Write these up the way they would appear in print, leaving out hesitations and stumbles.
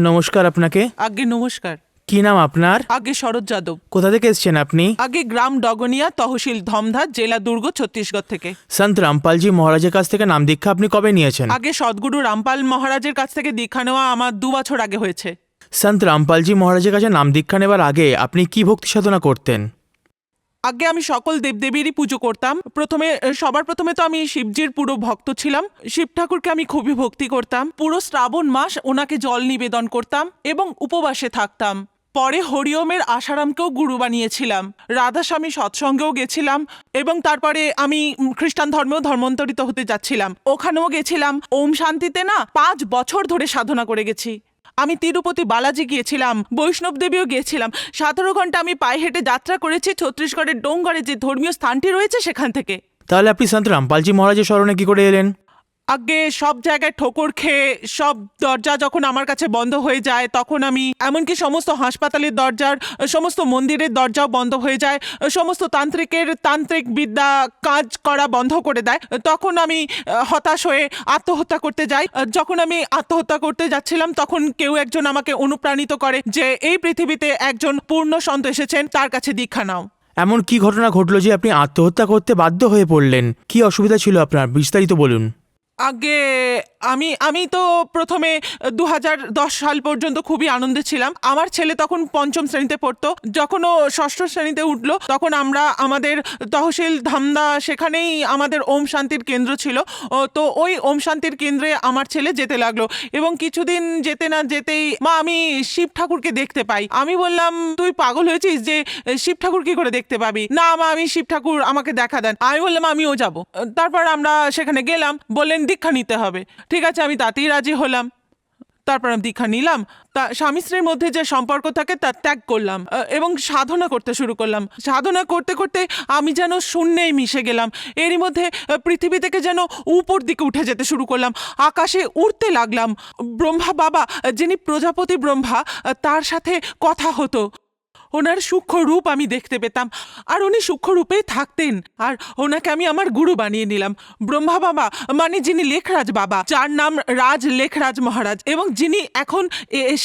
নমস্কার আপনাকে। আগে নমস্কার। কি নাম আপনার? আগে শরৎ যাদব। কোথা থেকে এসেছেন আপনি? আগে গ্রাম ডগনিয়া, তহসিল ধমধা, জেলা দুর্গ, ছত্তিশগড় থেকে। সন্ত রামপালজি মহারাজের কাছ থেকে নাম দীক্ষা আপনি কবে নিয়েছেন? আগে সদ্গুরু রামপাল মহারাজের কাছ থেকে দীক্ষা নেওয়া আমার 2 বছর আগে হয়েছে। সন্ত রামপালজি মহারাজের কাছে নাম দীক্ষা নেবার আগে আপনি কি ভক্তি সাধনা করতেন? আগে আমি সকল দেবদেবীরই পুজো করতাম। সবার প্রথমে তো আমি শিবজির পুরো ভক্ত ছিলাম। শিব ঠাকুরকে আমি খুবই ভক্তি করতাম। পুরো শ্রাবণ মাস ওনাকে জল নিবেদন করতাম এবং উপবাসে থাকতাম। পরে হরিওমের আশারামকেও গুরু বানিয়েছিলাম। রাধাস্বামী সৎসঙ্গেও গেছিলাম এবং তারপরে আমি খ্রিস্টান ধর্মেও ধর্মান্তরিত হতে যাচ্ছিলাম। ওখানেও গেছিলাম। ওম শান্তিতে না 5 বছর ধরে সাধনা করে গেছি। আমি তিরুপতি বালাজি গিয়েছিলাম, বৈষ্ণব দেবীও গিয়েছিলাম। 17 ঘন্টা আমি পায়ে হেঁটে যাত্রা করেছি ছত্তিশগড়ের ডোঙ্গরে যে ধর্মীয় স্থানটি রয়েছে সেখান থেকে। তাহলে আপনি সন্ত রামপালজি মহারাজের স্মরণে কি করে এলেন? আগে সব জায়গায় ঠোকর খেয়ে সব দরজা যখন আমার কাছে বন্ধ হয়ে যায়, তখন আমি এমনকি সমস্ত হাসপাতালের দরজার, সমস্ত মন্দিরের দরজাও বন্ধ হয়ে যায়, সমস্ত তান্ত্রিক বিদ্যা কাজ করা বন্ধ করে দেয়, তখন আমি হতাশ হয়ে আত্মহত্যা করতে যাই। যখন আমি আত্মহত্যা করতে যাচ্ছিলাম তখন কেউ একজন আমাকে অনুপ্রাণিত করে যে এই পৃথিবীতে একজন পূর্ণ সন্ত এসেছেন, তার কাছে দীক্ষা নাও। এমন কি ঘটনা ঘটলো যে আপনি আত্মহত্যা করতে বাধ্য হয়ে পড়লেন? কি অসুবিধা ছিল আপনার, বিস্তারিত বলুন। আগে আমি তো প্রথমে 2010 সাল পর্যন্ত খুবই আনন্দে ছিলাম। আমার ছেলে তখন 5ম শ্রেণীতে পড়তো। যখন ও 6ষ্ঠ শ্রেণীতে উঠলো তখন আমরা আমাদের তহসিল ধামদা, সেখানেই আমাদের ওম শান্তির কেন্দ্র ছিল। তো ওই ওম শান্তির কেন্দ্রে আমার ছেলে যেতে লাগলো এবং কিছুদিন যেতে না যেতেই মা আমি শিব ঠাকুরকে দেখতে পাই। আমি বললাম তুই পাগল হয়েছিস যে শিব ঠাকুর কি করে দেখতে পাবি? না মা, আমি শিব ঠাকুর আমাকে দেখা দেন। আমি বললাম আমিও যাব। তারপর আমরা সেখানে গেলাম, বললেন দীক্ষা নিতে হবে। ঠিক আছে, আমি তাতেই রাজি হলাম। তারপর আমি দীক্ষা নিলাম। তা স্বামী স্ত্রীর মধ্যে যে সম্পর্ক থাকে তা ত্যাগ করলাম এবং সাধনা করতে শুরু করলাম। সাধনা করতে করতে আমি যেন শূন্যেই মিশে গেলাম। এরই মধ্যে পৃথিবী থেকে যেন উপর দিকে উঠে যেতে শুরু করলাম, আকাশে উড়তে লাগলাম। ব্রহ্মা বাবা, যিনি প্রজাপতি ব্রহ্মা, তার সাথে কথা হতো। ওনার সূক্ষ্ম রূপ আমি দেখতে পেতাম আর উনি সূক্ষ্ম রূপেই থাকতেন। আর ওনাকে আমি আমার গুরু বানিয়ে নিলাম। ব্রহ্মা বাবা মানে যিনি লেখরাজ বাবা, যার নাম রাজ লেখরাজ মহারাজ, এবং যিনি এখন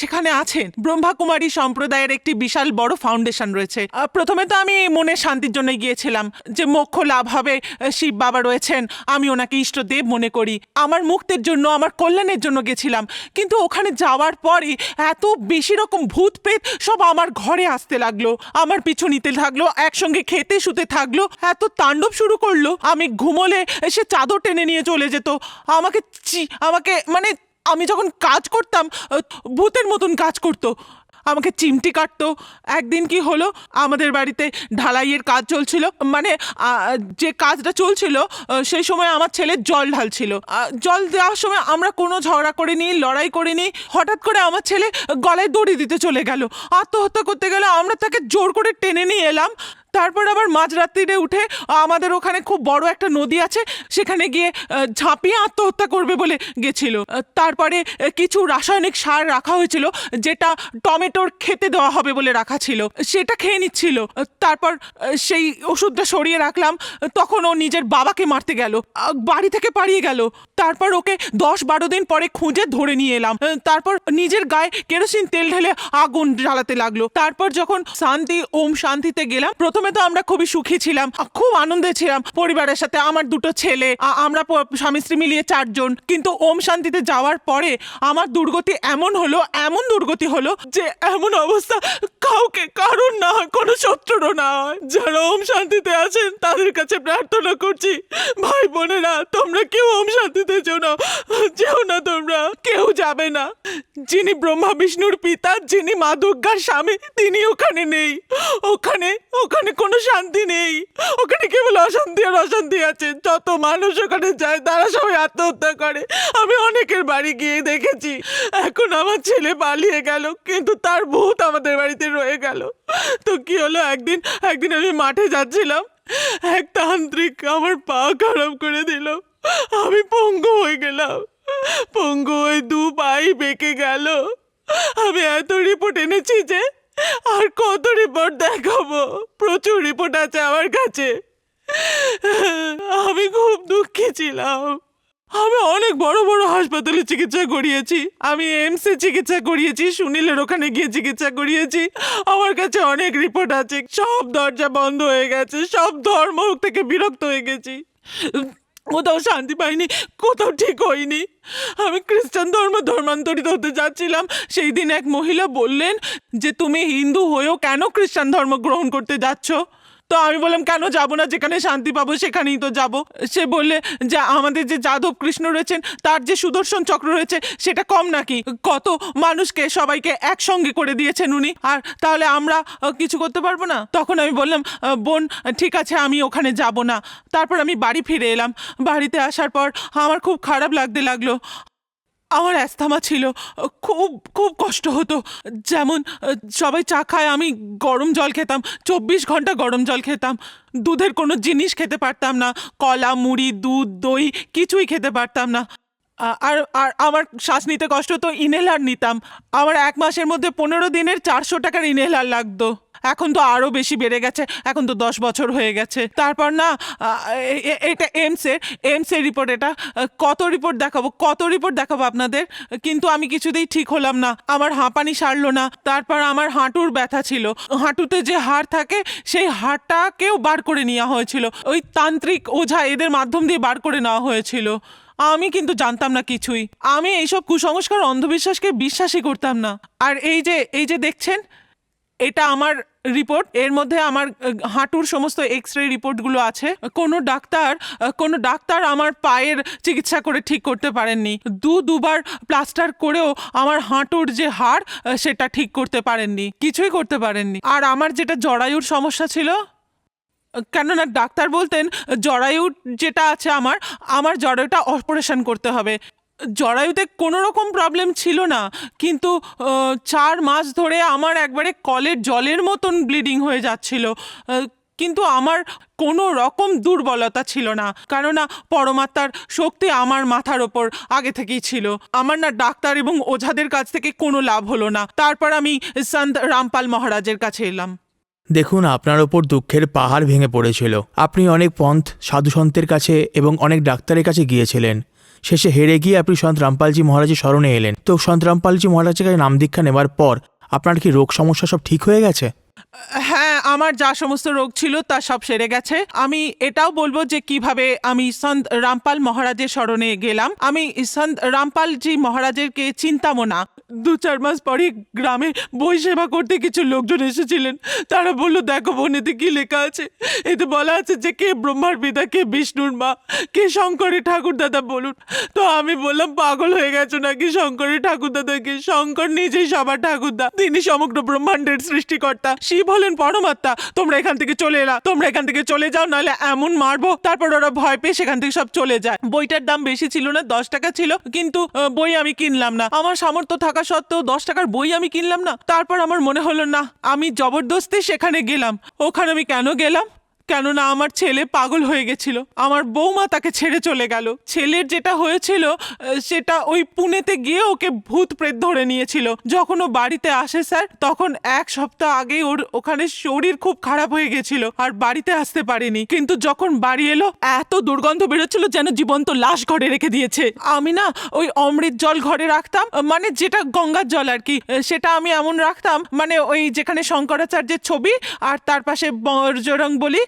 সেখানে আছেন। ব্রহ্মা কুমারী সম্প্রদায়ের একটি বিশাল বড় ফাউন্ডেশন রয়েছে। প্রথমে তো আমি মনের শান্তির জন্য গিয়েছিলাম, যে মোক্ষ লাভ হবে, শিব বাবা রয়েছেন, আমি ওনাকে ইষ্টদেব মনে করি। আমার মুক্তির জন্য, আমার কল্যাণের জন্য গেছিলাম। কিন্তু ওখানে যাওয়ার পরে এত বেশি রকম ভূত প্রেত সব আমার ঘরে আসতে লাগলো, আমার পিছু নিতে থাকলো, একসঙ্গে খেতে শুতে থাকলো, এত তাণ্ডব শুরু করলো। আমি ঘুমোলে সে চাদর টেনে নিয়ে চলে যেত। আমাকে মানে আমি যখন কাজ করতাম ভূতের মতন কাজ করতো, আমাকে চিমটি কাটতো। একদিন কি হলো, আমাদের বাড়িতে ঢালাইয়ের কাজ চলছিল, মানে যে কাজটা চলছিল সেই সময় আমার ছেলে জল ঢালছিল। জল দেওয়ার সময় আমরা কোনো ঝগড়া করিনি, লড়াই করিনি। হঠাৎ করে আমার ছেলে গলায় দড়ি দিতে চলে গেল, আত্মহত্যা করতে গেল। আমরা তাকে জোর করে টেনে নিয়ে এলাম। তারপর আবার মাঝরাত্রিরে উঠে আমাদের ওখানে খুব বড় একটা নদী আছে, সেখানে গিয়ে ঝাঁপিয়ে আত্মহত্যা করবে বলে গেছিল। তারপরে কিছু রাসায়নিক সার রাখা হয়েছিল, যেটা টমেটোর খেতে দেওয়া হবে বলে রাখা ছিল, সেটা খেয়ে নিচ্ছিল। তারপর সেই ওষুধটা সরিয়ে রাখলাম, তখন ও নিজের বাবাকে মারতে গেল, বাড়ি থেকে পালিয়ে গেল। তারপর ওকে 10-12 দিন পরে খুঁজে ধরে নিয়ে এলাম। তারপর নিজের গায়ে কেরোসিন তেল ঢেলে আগুন জ্বালাতে লাগলো। তারপর যখন ওম শান্তিতে গেলাম, প্রথমে তো আমরা খুবই সুখী ছিলাম, খুব আনন্দে ছিলাম পরিবারের সাথে। আমার 2টো ছেলে, আমরা স্বামী স্ত্রী মিলিয়ে 4 জন। কিন্তু ওম শান্তিতে যাওয়ার পরে আমার এমন দুর্গতি হলো যে এমন অবস্থা কারণ না হয়, কোনো শত্রুরও না হয়। যারা ওম শান্তিতে আছেন তাদের কাছে প্রার্থনা করছি, ভাই বোনেরা, তোমরা কেউ ওম শান্তিতে যেও না, তোমরা কেউ যাবে না। যিনি ব্রহ্মা বিষ্ণুর পিতা, যিনি মা দুর্গার স্বামী, তিনি ওখানে নেই। ওখানে কোনো শান্তি নেই, ওখানে কেবল অশান্তি আর অশান্তি আছে। যত মানুষ ওখানে যায় তারা সবাই আত্মহত্যা করে। আমি অনেকের বাড়ি গিয়ে দেখেছি। এখন আমার ছেলে পালিয়ে গেল, কিন্তু তার ভূত আমাদের বাড়িতে রয়ে গেল। তো কি হলো, একদিন আমি মাঠে যাচ্ছিলাম, এক তান্ত্রিক আমার পা খারাপ করে দিল। আমি পঙ্গু হয়ে গেলাম, পঙ্গু হয়ে 2 পাই বেঁকে গেল। আমি এত রিপোর্ট এনেছি যে আর কত রিপোর্ট দেখাবো, প্রচুর রিপোর্ট আছে আমার কাছে। আমি খুব দুঃখী ছিলাম। আমি অনেক বড় বড় হাসপাতালে চিকিৎসা করিয়েছি, আমি এমসে চিকিৎসা করিয়েছি, সুনীলের ওখানে গিয়ে চিকিৎসা করিয়েছি। আমার কাছে অনেক রিপোর্ট আছে, সব দরজা বন্ধ হয়ে গেছে, সব ধর্ম থেকে বিরক্ত হয়ে গেছি, কোথাও শান্তি পাইনি, কোথাও ঠিক হয়নি। আমি খ্রিস্টান ধর্মান্তরিত হতে যাচ্ছিলাম, সেই দিন এক মহিলা বললেন যে তুমি হিন্দু হয়েও কেন খ্রিস্টান ধর্ম গ্রহণ করতে যাচ্ছ? তো আমি বললাম কেন যাব না, যেখানে শান্তি পাবো সেখানেই তো যাব। সে বললে যে আমাদের যে যাদব কৃষ্ণ রয়েছেন তার যে সুদর্শন চক্র রয়েছে সেটা কম নাকি, কত মানুষকে সবাইকে একসঙ্গে করে দিয়েছেন উনি, আর তাহলে আমরা কিছু করতে পারবো না? তখন আমি বললাম বোন ঠিক আছে আমি ওখানে যাব না। তারপর আমি বাড়ি ফিরে এলাম। বাড়িতে আসার পর আমার খুব খারাপ লাগতে লাগলো। আমার অ্যাস্থামা ছিল, খুব খুব কষ্ট হতো। যেমন সবাই চা খায়, আমি গরম জল খেতাম, 24 ঘন্টা গরম জল খেতাম। দুধের কোনো জিনিস খেতে পারতাম না, কলা মুড়ি দুধ দই কিছুই খেতে পারতাম না। আর আর আমার শ্বাস নিতে কষ্ট হতো, ইনহেলার নিতাম। আমার 1 মাসের মধ্যে 15 দিনের 400 টাকার ইনহেলার লাগতো। এখন তো আরো বেশি বেড়ে গেছে, এখন তো 10 বছর হয়ে গেছে। তারপর না এটা এমসের রিপোর্ট, এটা কত রিপোর্ট দেখাবো আপনাদের, কিন্তু আমি কিছুতেই ঠিক হলাম না। আমার হাঁপানি সারলো না। তারপর আমার হাঁটুর ব্যথা ছিল, হাঁটুতে যে হাড় থাকে সেই হাড়টাকেও বার করে নেওয়া হয়েছিল, ওই তান্ত্রিক ওঝা এদের মাধ্যম দিয়ে বার করে নেওয়া হয়েছিল। আমি কিন্তু জানতাম না কিছুই, আমি এইসব কুসংস্কার অন্ধবিশ্বাসকে বিশ্বাসই করতাম না। আর এই যে দেখছেন, এটা আমার রিপোর্ট, এর মধ্যে আমার হাঁটুর সমস্ত এক্স-রে রিপোর্টগুলো আছে। কোনো ডাক্তার আমার পায়ের চিকিৎসা করে ঠিক করতে পারেননি। দুবার প্লাস্টার করেও আমার হাঁটুর যে হাড় সেটা ঠিক করতে পারেননি, কিছুই করতে পারেননি। আর আমার যেটা জরায়ুর সমস্যা ছিল, কেননা ডাক্তার বলতেন জরায়ু যেটা আছে আমার জরায়ুটা অপারেশন করতে হবে। জরায়ুতে কোনো রকম প্রবলেম ছিল না, কিন্তু 4 মাস ধরে আমার একবারে কলের জলের মতন ব্লিডিং হয়ে যাচ্ছিল। কিন্তু আমার কোনো রকম দুর্বলতা ছিল না, কেননা পরমাত্মার শক্তি আমার মাথার ওপর আগে থেকেই ছিল। আমার না ডাক্তার এবং ওঝাদের কাছ থেকে কোনো লাভ হলো না। তারপর আমি সন্ত রামপাল মহারাজের কাছে এলাম। দেখুন, আপনার ওপর দুঃখের পাহাড় ভেঙে পড়েছিল। আপনি অনেক পন্থ সাধুসন্তের কাছে এবং অনেক ডাক্তারের কাছে গিয়েছিলেন। শেষে হেরে গিয়ে আপনি সন্ত রামপালজি মহারাজের শরণে এলেন। তো সন্ত রামপালজি মহারাজের কাছে নাম দীক্ষা নেবার পর আপনার কি রোগ সমস্যা সব ঠিক হয়ে গেছে? হ্যাঁ, আমার যা সমস্ত রোগ ছিল তা সব সেরে গেছে। আমি এটাও বলবো যে কিভাবে আমি সন্ত রামপাল মহারাজের শরণে গেলাম। আমি সন্ত রামপালজি মহারাজেরকে চিনতামও না। 2-4 মাস পরে গ্রামে বই সেবা করতে কিছু লোকজন এসেছিলেন। তারা বললো দেখো বোন, এতে কি লেখা আছে? এতে বলা আছে যে কে ব্রহ্মার পিতা, কে বিষ্ণুর মা, কে শঙ্করের ঠাকুর দাদা বলুন। তো আমি বললাম পাগল হয়ে গেছো নাকি? শঙ্করের ঠাকুর দাদাকে, শঙ্কর নিজেই সবার ঠাকুরদা, তিনি সমগ্র ব্রহ্মাণ্ডের সৃষ্টিকর্তা, শিব হলেন পরমাত্মা। তোমরা এখান থেকে চলে যাও, নাহলে এমন মারবো। তারপর ওরা ভয় পেয়ে সেখান থেকে সব চলে যায়। বইটার দাম বেশি ছিল না, 10 টাকা ছিল, কিন্তু বই আমি কিনলাম না। আমার সামর্থ্য থাকা সত্ত্বেও 10 টাকার বই আমি কিনলাম না। তারপর আমার মনে হলো না, আমি জবরদস্তি সেখানে গেলাম। ওখানে আমি কেন গেলাম? কেননা আমার ছেলে পাগল হয়ে গেছিল, আমার বৌমা তাকে ছেড়ে চলে গেল। ছেলের যেটা হয়েছিল সেটা ওই পুনেতে গিয়ে ওকে ভূত প্রেত ধরে নিয়েছিল। যখন ও বাড়িতে আসে স্যার, তখন 1 সপ্তাহ আগে ওর ওখানে শরীর খুব খারাপ হয়ে গেছিল আর বাড়িতে আসতে পারেনি। কিন্তু যখন বাড়ি এলো, এত দুর্গন্ধ বেরোচ্ছিল যেন জীবন্ত লাশ ঘরে রেখে দিয়েছে। আমি না ওই অমৃত জল ঘরে রাখতাম, মানে যেটা গঙ্গার জল আর কি, সেটা আমি এমন রাখতাম, মানে ওই যেখানে শঙ্করাচার্যের ছবি আর তার পাশে বজরং বলি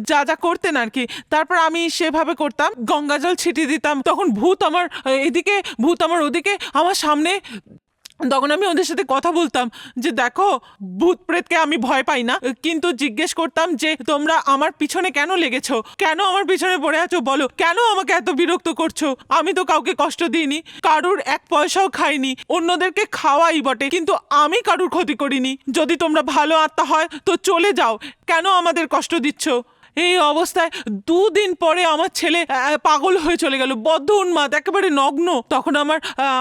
যা যা করতেন আর কি, তারপর আমি সেভাবে করতাম, গঙ্গা জল ছিটিয়ে দিতাম। তখন ভূত আমার এদিকে, ভূত আমার ওদিকে, আমার সামনে। তখন আমি ওদের সাথে কথা বলতাম যে দেখো, ভূত প্রেতকে আমি ভয় পাই না, কিন্তু জিজ্ঞেস করতাম যে তোমরা আমার পিছনে কেন লেগেছো, কেন আমার পিছনে পড়ে আছো, বলো কেন আমাকে এত বিরক্ত করছো? আমি তো কাউকে কষ্ট দিইনি, কারুর 1 পয়সাও খাইনি, অন্যদেরকে খাওয়াই বটে, কিন্তু আমি কারুর ক্ষতি করিনি। যদি তোমরা ভালো আত্মা হয় তো চলে যাও, কেন আমাদের কষ্ট দিচ্ছ? এই অবস্থায় 2 দিন পরে আমার ছেলে পাগল হয়ে চলে গেল, বদ্ধ উন্মাদ, একেবারে নগ্ন। তখন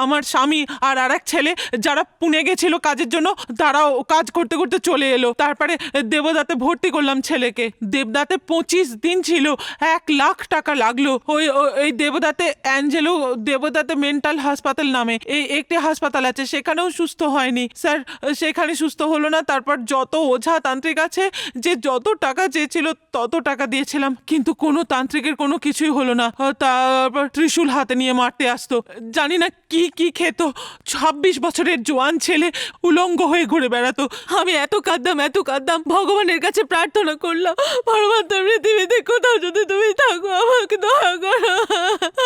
আমার স্বামী আর আরেক ছেলে যারা পুনে গেছিল কাজের জন্য, তারাও কাজ করতে করতে চলে এলো। তারপরে দেবদাতে ভর্তি করলাম ছেলেকে। দেবদাতে 25 দিন ছিল, 1 লাখ টাকা লাগলো। ওই দেবদাতে অ্যাঞ্জেলো দেবদাতে মেন্টাল হাসপাতাল নামে একটি হাসপাতাল আছে, সেখানেও সুস্থ হয়নি স্যার, সেখানে সুস্থ হলো না। তারপর যত ওঝা তান্ত্রিক আছে, যে যত টাকা চেয়েছিল তত টাকা দিয়েছিলাম, কিন্তু কোনো তান্ত্রিকের কোনো কিছুই হলো না। তারপর ত্রিশূল হাতে নিয়ে মারতে আসতো, জানি না কি কি খেত। 26 বছরের জোয়ান ছেলে উলঙ্গ হয়ে ঘুরে বেড়াতো। আমি এত কাঁদতাম, ভগবানের কাছে প্রার্থনা করলাম, পরমাত্মা পৃথিবীতে কোথাও যদি তুমি থাকো আমাকে দয়া করো,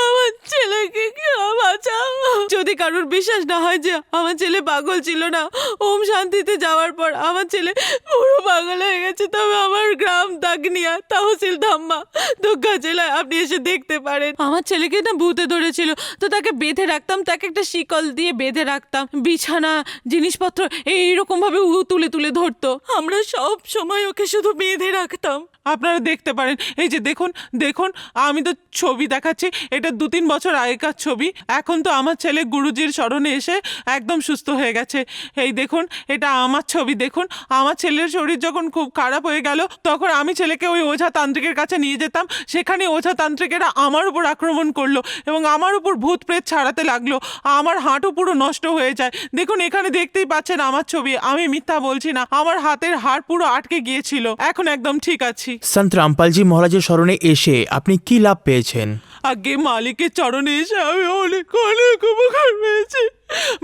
আমার ছেলেকে কেউ বাঁচাও। যদি কারোর বিশ্বাস না হয় যে আমার ছেলে পাগল ছিল না, ওম শান্তিতে যাওয়ার পর আমার ছেলে পুরো পাগল হয়ে গেছে, তবে আমার গ্রাম দাগনিয়া তহসিল ধাম্মা দুর্গা জেলায় আপনি এসে দেখতে পারেন। আমার ছেলেকে না ভূতে ধরেছিল, তো তাকে বেঁধে রাখতাম, তাকে একটা শিকল দিয়ে বেঁধে রাখতাম, বিছানা জিনিসপত্র এইরকম ভাবে তুলে তুলে ধরতো। আমরা সব সময় ওকে শুধু বেঁধে রাখতাম। আপনারা দেখতে পারেন, এই যে দেখুন দেখুন, আমি তো ছবি দেখাচ্ছি, এটা 2-3 বছর আগেকার ছবি। এখন তো আমার ছেলে গুরুজির স্মরণে এসে একদম সুস্থ হয়ে গেছে। এই দেখুন, এটা আমার ছবি। দেখুন, আমার ছেলের শরীর যখন খুব খারাপ হয়ে গেল, তখন আমি ছেলেকে ওই ওঝা তান্ত্রিকের কাছে নিয়ে যেতাম। সেখানে ওঝা তান্ত্রিকেরা আমার উপর আক্রমণ করলো এবং আমার উপর ভূত প্রেত ছাড়াতে লাগলো। আমার হাঁটু পুরো নষ্ট হয়ে যায়। দেখুন, এখানে দেখতেই পাচ্ছেন আমার ছবি, আমি মিথ্যা বলছি না। আমার হাতের হাড় পুরো আটকে গিয়েছিল, এখন একদম ঠিক আছি। সন্ত রামপালজি মহারাজের স্মরণে এসে আপনি কি লাভ পেয়েছেন? আগে মালিকের চরণে এসে আমি অনেক অনেক উপকার পেয়েছি।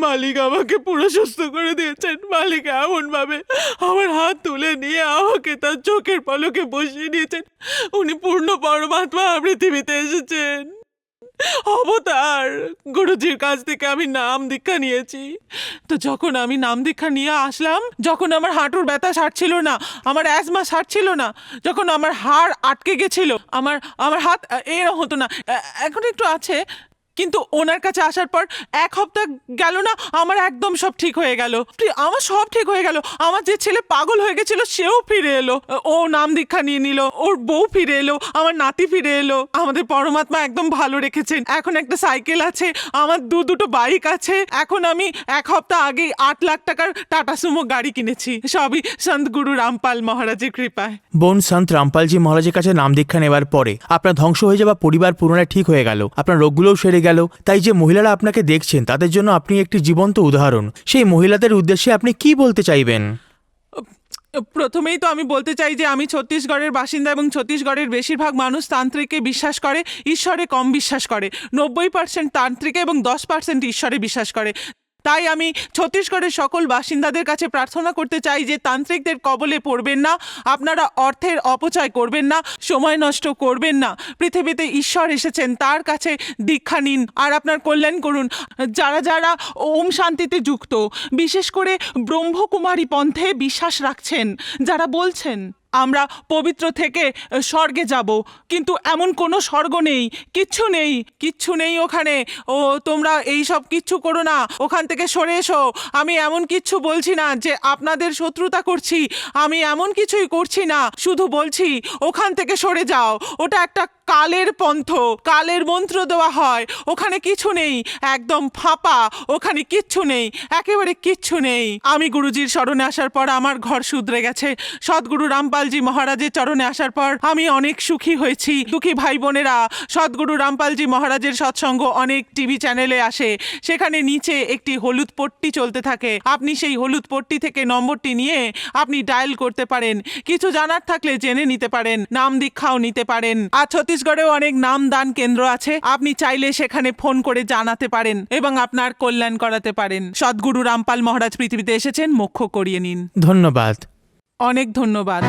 মালিক আমাকে পুরো সুস্থ করে দিয়েছেন। মালিক এমনভাবে আমার হাত তুলে নিয়ে আমাকে তার চোখের পলকে বসিয়ে নিয়েছেন। উনি পূর্ণ পরমাত্মা পৃথিবীতে এসেছেন, অবতার। গুরুজির কাছ থেকে আমি নাম দীক্ষা নিয়েছি। তো যখন আমি নাম দীক্ষা নিয়ে আসলাম, যখন আমার হাঁটুর ব্যথা সারছিল না, আমার অ্যাজমা সারছিল না, যখন আমার হাড় আটকে গেছিল, আমার হাত এরকম হতো না, এখন একটু আছে, কিন্তু ওনার কাছে আসার পর 1 সপ্তাহ গেল না, আমার একদম সব ঠিক হয়ে গেল। আমার সব ঠিক হয়ে গেল। আমার যে ছেলে পাগল হয়ে গেছিল সেও ফিরে এলো, ও নাম দীক্ষা নিয়ে নিল, ওর বউ ফিরে এলো, আমার নাতি ফিরে এলো। আমাদের পরমাত্মা একদম ভালো রেখেছেন। এখন একটা সাইকেল আছে, আমার দুটো বাইক আছে। এখন আমি 1 সপ্তাহ আগেই 8 লাখ টাকার টাটা সুমো গাড়ি কিনেছি, সবই সন্ত গুরু রামপাল মহারাজের কৃপায়। বোন সন্ত রামপালজি মহারাজের কাছে নাম দীক্ষা নেবার পরে আপনার ধ্বংস হয়ে যাওয়া পরিবার পুনরায় ঠিক হয়ে গেল, আপনার রোগগুলোও সেরে গেল। তাই যে মহিলারা আপনাকে দেখছেন তাদের জন্য আপনি একটি জীবন্ত উদাহরণ। সেই মহিলাদের উদ্দেশ্যে আপনি কি বলতে চাইবেন? প্রথমেই তো আমি বলতে চাই যে আমি ছত্তিশগড়ের বাসিন্দা এবং ছত্তিশগড়ের বেশিরভাগ মানুষ তান্ত্রিকে বিশ্বাস করে, ঈশ্বরে কম বিশ্বাস করে। 90% তান্ত্রিকে এবং 10% ঈশ্বরে বিশ্বাস করে। তাই আমি ছত্তিশগড়ের সকল বাসিন্দাদের কাছে প্রার্থনা করতে চাই যে তান্ত্রিকদের কবলে পড়বেন না, আপনারা অর্থের অপচয় করবেন না, সময় নষ্ট করবেন না। পৃথিবীতে ঈশ্বর এসেছেন, তার কাছে দীক্ষা নিন আর আপনার কল্যাণ করুন। যারা যারা ওম শান্তিতে যুক্ত, বিশেষ করে ব্রহ্মকুমারী পন্থে বিশ্বাস রাখছেন, যারা বলছেন আমরা পবিত্র থেকে স্বর্গে যাব, কিন্তু এমন কোনো স্বর্গ নেই, কিচ্ছু নেই ওখানে। ও তোমরা এই সব কিচ্ছু করো না, ওখান থেকে সরে এসো। আমি এমন কিচ্ছু বলছি না যে আপনাদের শত্রুতা করছি, আমি এমন কিছুই করছি না, শুধু বলছি ওখান থেকে সরে যাও। ওটা একটা কালের পন্থ, কালের মন্ত্র দেওয়া হয়, ওখানে কিছু নেই, একদম ফাঁপা, ওখানে কিচ্ছু নেই, একেবারে কিচ্ছু নেই। আমি গুরুজির স্মরণে আসার পর আমার ঘর শুধরে গেছে। সদ্গুরু রামপালজি মহারাজের চরণে আসার পর আমি অনেক সুখী হয়েছি। দুঃখী ভাই বোনেরা, সদ্গুরু রামপালজি মহারাজের সৎসঙ্গ অনেক টিভি চ্যানেলে আসে, সেখানে নিচে একটি হলুদ পট্টি চলতে থাকে। আপনি সেই হলুদ পট্টি থেকে নম্বরটি নিয়ে আপনি ডায়াল করতে পারেন, কিছু জানার থাকলে জেনে নিতে পারেন, নাম দীক্ষাও নিতে পারেন। আর ছত্তিশগড়েও অনেক নাম দান কেন্দ্র আছে, আপনি চাইলে সেখানে ফোন করে জানাতে পারেন এবং আপনার কল্যাণ করাতে পারেন। সদ্গুরু রামপাল মহারাজ পৃথিবীতে এসেছেন, মোক্ষ করিয়ে নিন। ধন্যবাদ। অনেক ধন্যবাদ।